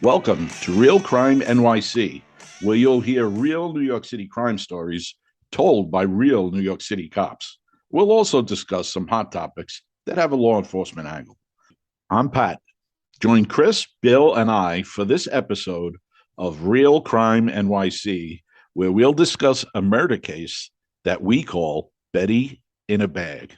Welcome to Real Crime NYC, where you'll hear real New York City crime stories told by real New York City cops. We'll also discuss some hot topics that have a law enforcement angle. I'm Pat. Join Chris, Bill, and I for this episode of Real Crime NYC, where we'll discuss a murder case that we call Betty in a Bag.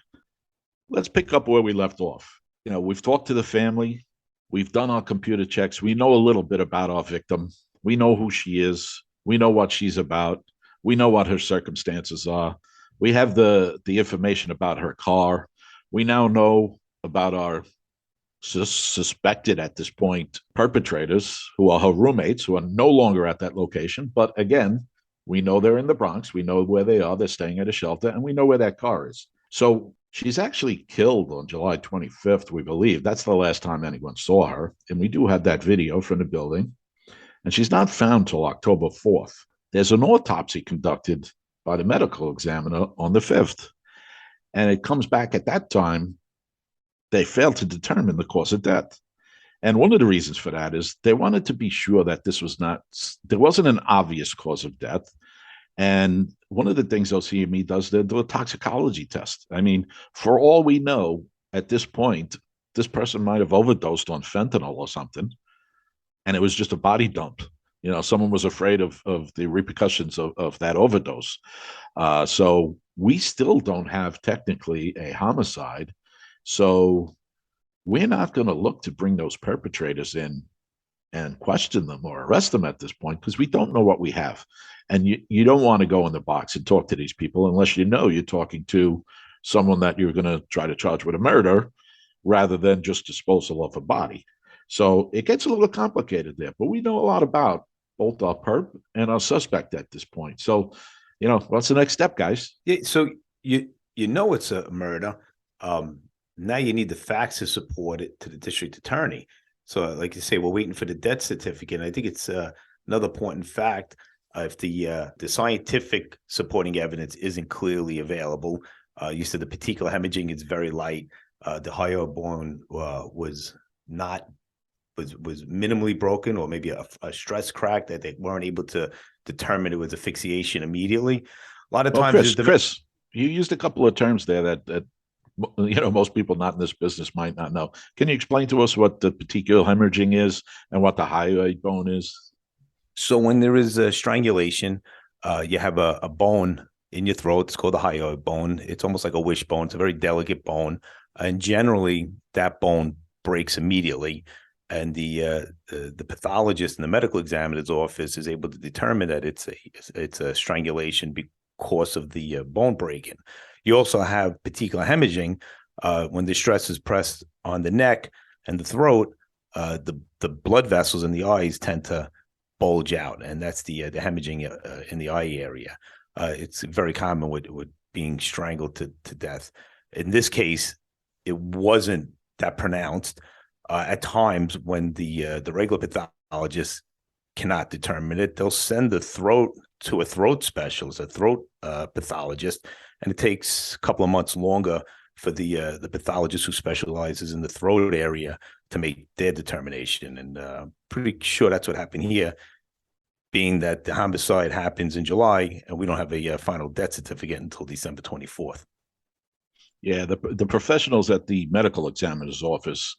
Let's pick up where we left off. We've talked to the family. We've done our computer checks. We know a little bit about our victim. We know who she is. We know what she's about. We know what her circumstances are. We have the information about her car. We now know about our suspected at this point perpetrators, who are her roommates, who are no longer at that location. But again, we know they're in the Bronx. We know where they are. They're staying at a shelter, and we know where that car is. So she's actually killed on July 25th, we believe. That's the last time anyone saw her. And we do have that video from the building. And she's not found till October 4th. There's an autopsy conducted by the medical examiner on the 5th. And it comes back at that time, they failed to determine the cause of death. And one of the reasons for that is they wanted to be sure that there wasn't an obvious cause of death. And one of the things OCME does, they do a toxicology test. I mean, for all we know at this point, this person might have overdosed on fentanyl or something, and it was just a body dump. Someone was afraid of the repercussions of that overdose. So we still don't have technically a homicide. So we're not going to look to bring those perpetrators in and question them or arrest them at this point because we don't know what we have. And you don't want to go in the box and talk to these people unless you know you're talking to someone that you're going to try to charge with a murder rather than just disposal of a body. So it gets a little complicated there, but we know a lot about both our perp and our suspect at this point. So, what's the next step, guys? Yeah, so you know it's a murder. Now you need the facts to support it to the district attorney. So, like you say, we're waiting for the death certificate. And I think it's another important fact. If the scientific supporting evidence isn't clearly available, you said the petechial hemorrhaging is very light. The hyoid bone was minimally broken, or maybe a stress crack that they weren't able to determine it was asphyxiation immediately. A lot of times, Chris, you used a couple of terms there that most people not in this business might not know. Can you explain to us what the petechial hemorrhaging is and what the hyoid bone is? So when there is a strangulation, you have a bone in your throat. It's called the hyoid bone. It's almost like a wishbone. It's a very delicate bone. And generally, that bone breaks immediately. And the pathologist in the medical examiner's office is able to determine that it's a strangulation because of the bone breaking. You also have petechial hemorrhaging when the stress is pressed on the neck and the throat. The blood vessels in the eyes tend to bulge out, and that's the hemorrhaging in the eye area. It's very common with being strangled to death. In this case, it wasn't that pronounced. At times, when the regular pathologist cannot determine it, they'll send the throat to a throat specialist, a throat pathologist, and it takes a couple of months longer for the pathologist who specializes in the throat area to make their determination. And pretty sure that's what happened here, being that the homicide happens in July and we don't have a final death certificate until December 24th. Yeah, the professionals at the medical examiner's office,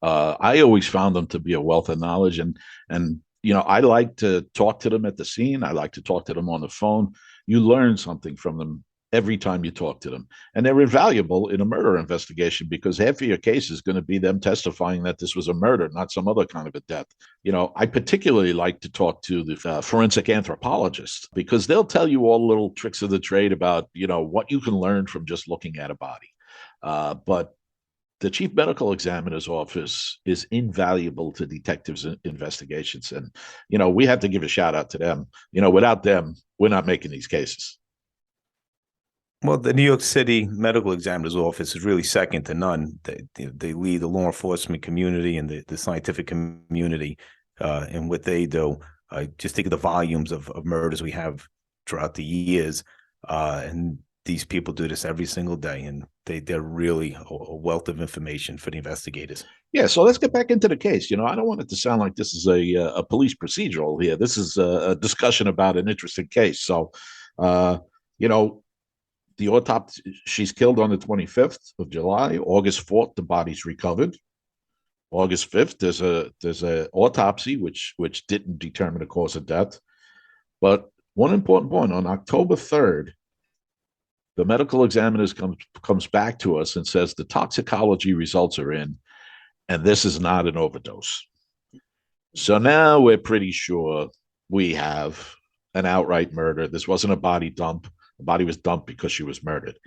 I always found them to be a wealth of knowledge, and I like to talk to them at the scene. I like to talk to them on the phone. You learn something from them every time you talk to them, and they're invaluable in a murder investigation because half of your case is going to be them testifying that this was a murder, not some other kind of a death. I particularly like to talk to the forensic anthropologists because they'll tell you all the little tricks of the trade about what you can learn from just looking at a body. But the chief medical examiner's office is invaluable to detectives' investigations. And, we have to give a shout out to them. Without them, we're not making these cases. Well, the New York City medical examiner's office is really second to none. They lead the law enforcement community and the scientific community in what they do. Just think of the volumes of murders we have throughout the years. And these people do this every single day. And they're really a wealth of information for the investigators. Yeah, so let's get back into the case. I don't want it to sound like this is a police procedural here. This is a discussion about an interesting case. So, uh, you know, the autopsy, she's killed on the 25th of July. August 4th, the body's recovered. August 5th, there's a autopsy which didn't determine the cause of death. But one important point, on October 3rd, the medical examiner comes back to us and says the toxicology results are in, and this is not an overdose. So now we're pretty sure we have an outright murder. This wasn't a body dump. The body was dumped because she was murdered.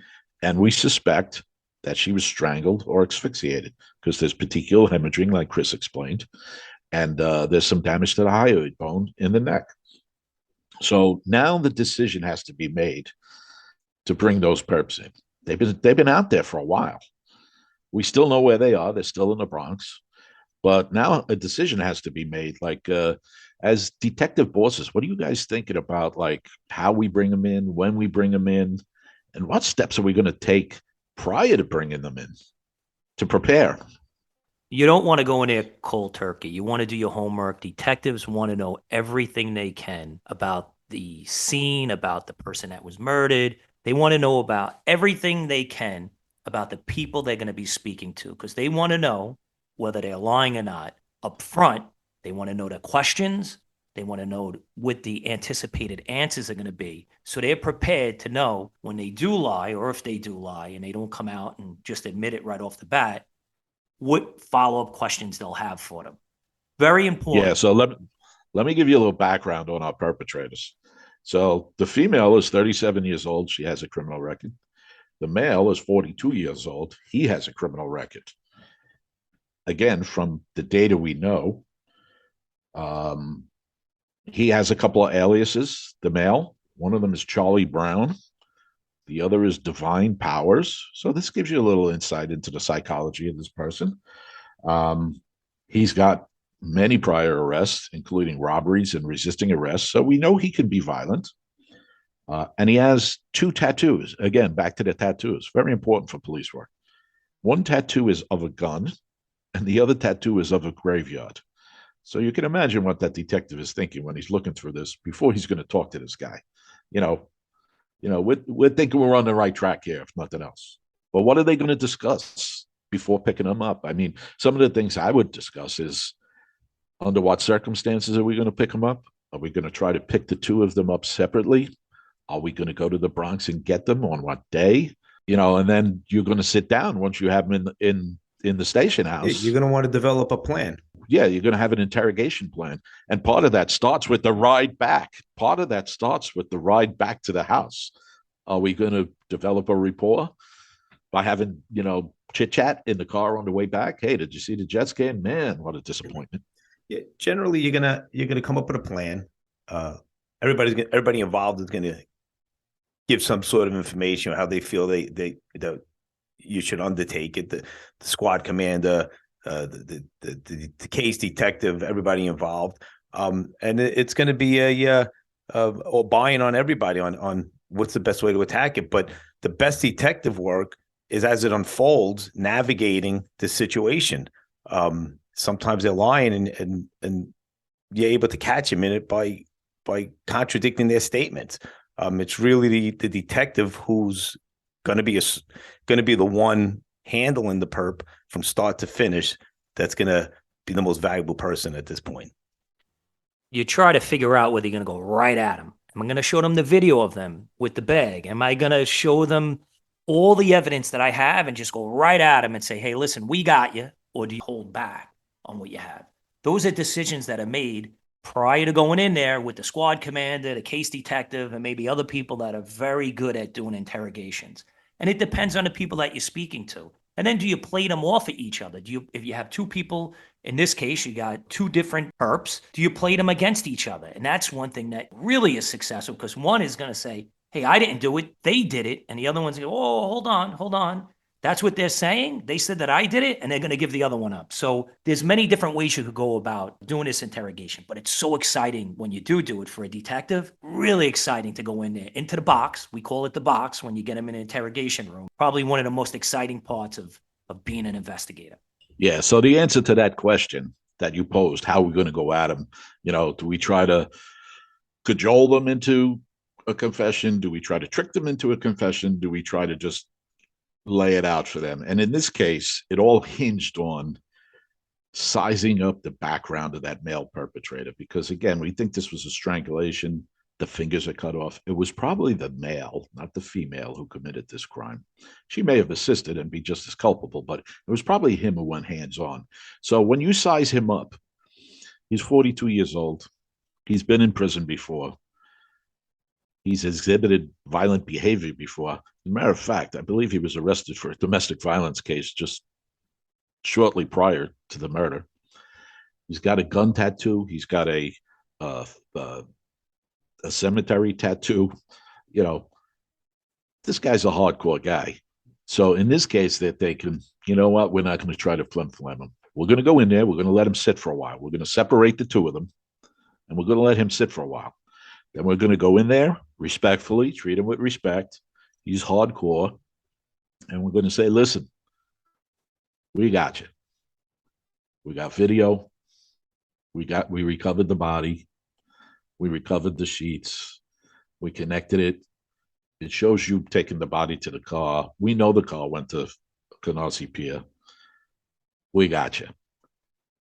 And we suspect that she was strangled or asphyxiated because there's petechial hemorrhaging, like Chris explained, and there's some damage to the hyoid bone in the neck. So now the decision has to be made to bring those perps in. They've been out there for a while. We still know where they are. They're still in the Bronx. But now a decision has to be made. Like, as detective bosses, what are you guys thinking about? Like, how we bring them in, when we bring them in, and what steps are we going to take prior to bringing them in to prepare? You don't want to go in there cold turkey. You want to do your homework. Detectives want to know everything they can about the scene, about the person that was murdered. They want to know about everything they can about the people they're going to be speaking to, because they want to know whether they're lying or not. Up front, they want to know the questions. They want to know what the anticipated answers are going to be. So they're prepared to know when they do lie, or if they do lie and they don't come out and just admit it right off the bat, what follow-up questions they'll have for them. Very important. Yeah, so let me give you a little background on our perpetrators. So the female is 37 years old. She has a criminal record. The male is 42 years old. He has a criminal record. Again, from the data we know, he has a couple of aliases, the male. One of them is Charlie Brown. The other is Divine Powers. So this gives you a little insight into the psychology of this person. He's got many prior arrests, including robberies and resisting arrest. So we know he can be violent. And he has 2 tattoos. Again, back to the tattoos. Very important for police work. One tattoo is of a gun, and the other tattoo is of a graveyard. So you can imagine what that detective is thinking when he's looking through this before he's going to talk to this guy. We're thinking we're on the right track here, if nothing else. But what are they going to discuss before picking them up? I mean, some of the things I would discuss is, under what circumstances are we going to pick them up? Are we going to try to pick the 2 of them up separately? Are we going to go to the Bronx and get them on what day? And then you're going to sit down once you have them in the station house. You're going to want to develop a plan. Yeah, you're going to have an interrogation plan. And part of that starts with the ride back. Part of that starts with the ride back to the house. Are we going to develop a rapport by having, chit chat in the car on the way back? Hey, did you see the Jets game? Man, what a disappointment. Yeah, generally, you're gonna come up with a plan. Everybody involved is gonna give some sort of information on how they feel that you should undertake it. The squad commander, the case detective, everybody involved, and it's going to be a buy-in on everybody on what's the best way to attack it. But the best detective work is as it unfolds, navigating the situation. Sometimes they're lying, and you're able to catch them in it by contradicting their statements. It's really the detective who's going to be the one handling the perp from start to finish that's going to be the most valuable person at this point. You try to figure out whether you're going to go right at them. Am I going to show them the video of them with the bag? Am I going to show them all the evidence that I have and just go right at them and say, hey, listen, we got you? Or do you hold back on what you have? Those are decisions that are made prior to going in there with the squad commander, the case detective, and maybe other people that are very good at doing interrogations. And it depends on the people that you're speaking to. And then do you play them off at each other? If you have 2 people, in this case, you got 2 different perps, do you play them against each other? And that's one thing that really is successful, because one is going to say, hey, I didn't do it, they did it. And the other one's going to go, oh, hold on. That's what they're saying. They said that I did it, and they're going to give the other one up. So there's many different ways you could go about doing this interrogation, but it's so exciting when you do it for a detective. Really exciting to go in there, into the box. We call it the box when you get them in an interrogation room. Probably one of the most exciting parts of being an investigator. Yeah. So the answer to that question that you posed, how are we going to go at him? Do we try to cajole them into a confession? Do we try to trick them into a confession? Do we try to just lay it out for them? And in this case, it all hinged on sizing up the background of that male perpetrator, because again, we think this was a strangulation. The fingers are cut off. It was probably the male, not the female, who committed this crime. She may have assisted and be just as culpable, but it was probably him who went hands on. So when you size him up, he's 42 years old. He's been in prison before. He's exhibited violent behavior before. As a matter of fact, I believe he was arrested for a domestic violence case just shortly prior to the murder. He's got a gun tattoo. He's got a cemetery tattoo. This guy's a hardcore guy. So in this case, they're thinking, you know what? We're not going to try to flim-flam him. We're going to go in there. We're going to let him sit for a while. We're going to separate the two of them, and we're going to let him sit for a while. Then we're going to go in there respectfully, treat him with respect. He's hardcore. And we're going to say, listen, we got you. We got video. We recovered the body. We recovered the sheets. We connected it. It shows you taking the body to the car. We know the car went to Canarsie Pier. We got you.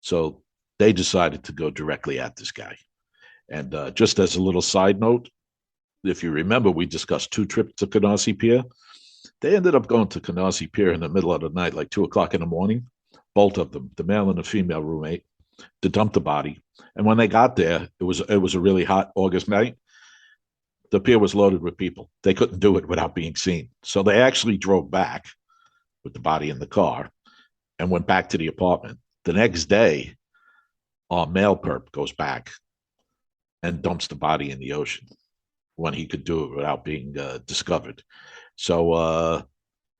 So they decided to go directly at this guy. And just as a little side note, if you remember, we discussed 2 trips to Canarsie Pier. They ended up going to Canarsie Pier in the middle of the night, like 2:00 in the morning, both of them, the male and the female roommate, to dump the body. And when they got there, it was a really hot August night. The pier was loaded with people. They couldn't do it without being seen. So they actually drove back with the body in the car and went back to the apartment. The next day, our male perp goes back and dumps the body in the ocean when he could do it without being discovered. So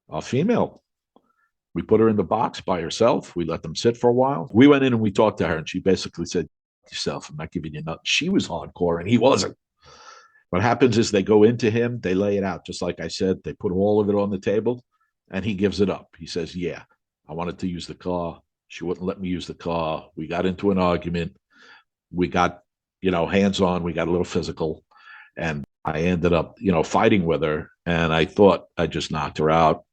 our female, we put her in the box by herself. We let them sit for a while. We went in and we talked to her, and she basically said, yourself, I'm not giving you nothing. She was hardcore and he wasn't. What happens is they go into him, they lay it out. Just like I said, they put all of it on the table and he gives it up. He says, yeah, I wanted to use the car. She wouldn't let me use the car. We got into an argument. We got, hands on. We got a little physical. And I ended up, fighting with her. And I thought I just knocked her out.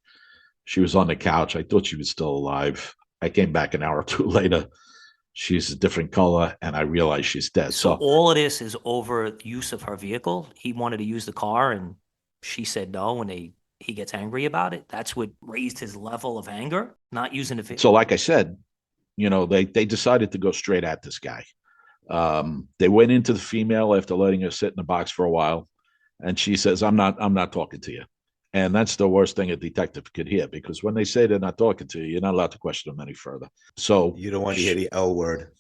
She was on the couch. I thought she was still alive. I came back an hour or 2 later. She's a different color, and I realized she's dead. So all of this is over use of her vehicle. He wanted to use the car, and she said no, and he gets angry about it. That's what raised his level of anger, not using the vehicle. So like I said, they decided to go straight at this guy. They went into the female after letting her sit in the box for a while, and she says, I'm not talking to you. And that's the worst thing a detective could hear, because when they say they're not talking to you, you're not allowed to question them any further. So you don't want to hear the L word.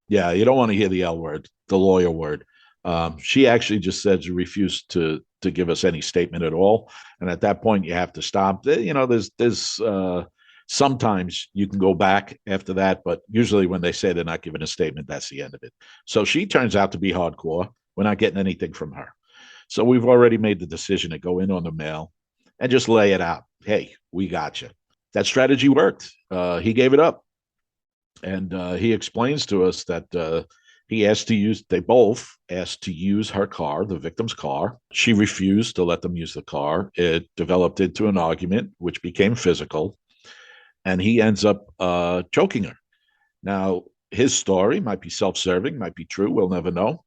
Yeah, you don't want to hear the L word, the lawyer word. She actually just said she refused to give us any statement at all. And at that point, you have to stop. There's sometimes you can go back after that, but usually when they say they're not giving a statement, that's the end of it. So she turns out to be hardcore. We're not getting anything from her. So we've already made the decision to go in on the male and just lay it out. Hey, we got you. That strategy worked. He gave it up. And he explains to us that they both asked to use her car, the victim's car. She refused to let them use the car. It developed into an argument, which became physical. And he ends up choking her. Now, his story might be self-serving, might be true. We'll never know.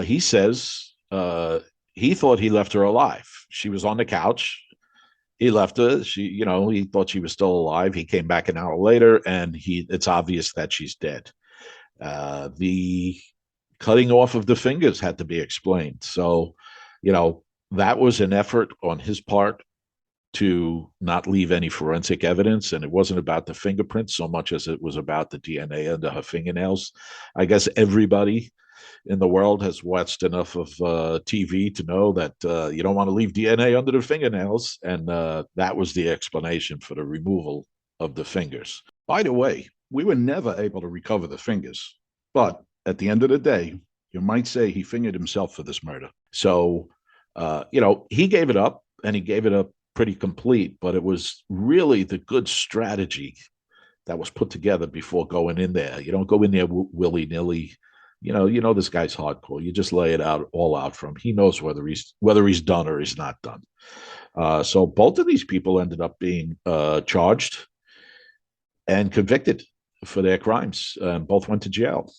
He says he thought he left her alive. She was on the couch. He left her. He thought she was still alive. He came back an hour later, and it's obvious that she's dead. The cutting off of the fingers had to be explained. So, that was an effort on his part to not leave any forensic evidence. And it wasn't about the fingerprints so much as it was about the DNA under her fingernails. I guess everybody in the world has watched enough of TV to know that you don't want to leave DNA under the fingernails. And that was the explanation for the removal of the fingers. By the way, we were never able to recover the fingers. But at the end of the day, you might say he fingered himself for this murder. So, he gave it up, and he gave it up pretty complete, but it was really the good strategy that was put together before going in there. You don't go in there willy-nilly. You know this guy's hardcore. You just lay it out all out for him. He knows whether he's done or he's not done. So both of these people ended up being charged and convicted for their crimes. Both went to jail.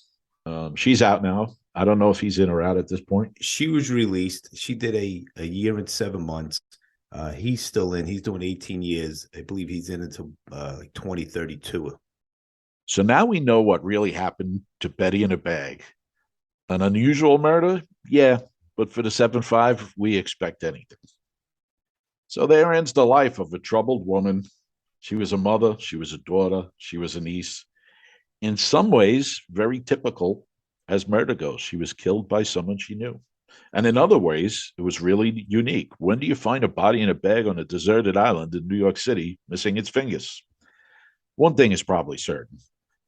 She's out now. I don't know if he's in or out at this point. She was released. She did a year and 7 months. He's still in. He's doing 18 years. I believe he's in until like 2032. So now we know what really happened to Betty in a bag. An unusual murder? Yeah, but for the 7-5, we expect anything. So there ends the life of a troubled woman. She was a mother, she was a daughter, she was a niece. In some ways, very typical as murder goes. She was killed by someone she knew. And in other ways, it was really unique. When do you find a body in a bag on a deserted island in New York City missing its fingers? One thing is probably certain.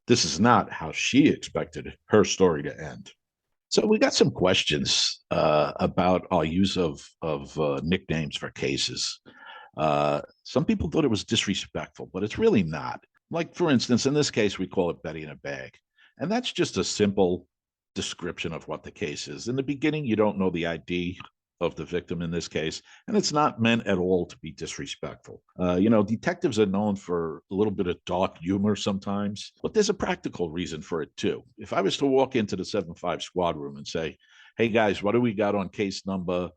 This is not how she expected her story to end. So we got some questions about our use of nicknames for cases. Some people thought it was disrespectful, but it's really not. Like, for instance, in this case, we call it Betty in a bag. And that's just a simple description of what the case is. In the beginning, you don't know the ID of the victim in this case, and it's not meant at all to be disrespectful. Detectives are known for a little bit of dark humor sometimes, but there's a practical reason for it too. If I was to walk into the 7-5 squad room and say, hey guys, what do we got on case number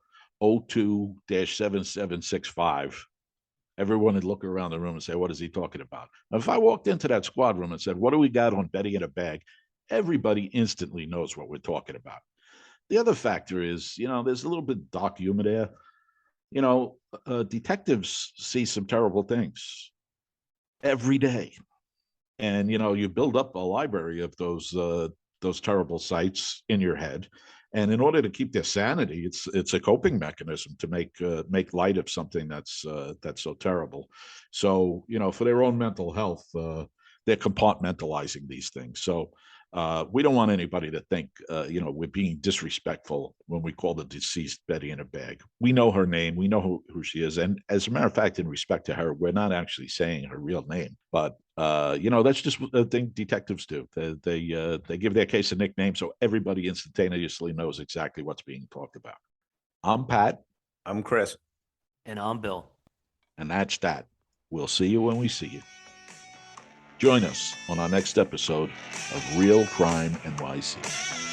02-7765? Everyone would look around the room and say, what is he talking about? Now, if I walked into that squad room and said, what do we got on Betty in a bag? Everybody instantly knows what we're talking about. The other factor is, there's a little bit of dark humor there. Detectives see some terrible things every day. And, you build up a library of those terrible sights in your head. And in order to keep their sanity, it's a coping mechanism to make light of something that's so terrible. So, for their own mental health, they're compartmentalizing these things. So we don't want anybody to think, we're being disrespectful when we call the deceased Betty in a bag. We know her name. We know who she is. And as a matter of fact, in respect to her, we're not actually saying her real name. But, that's just a thing detectives do. They give their case a nickname so everybody instantaneously knows exactly what's being talked about. I'm Pat. I'm Chris. And I'm Bill. And that's that. We'll see you when we see you. Join us on our next episode of Real Crime NYC.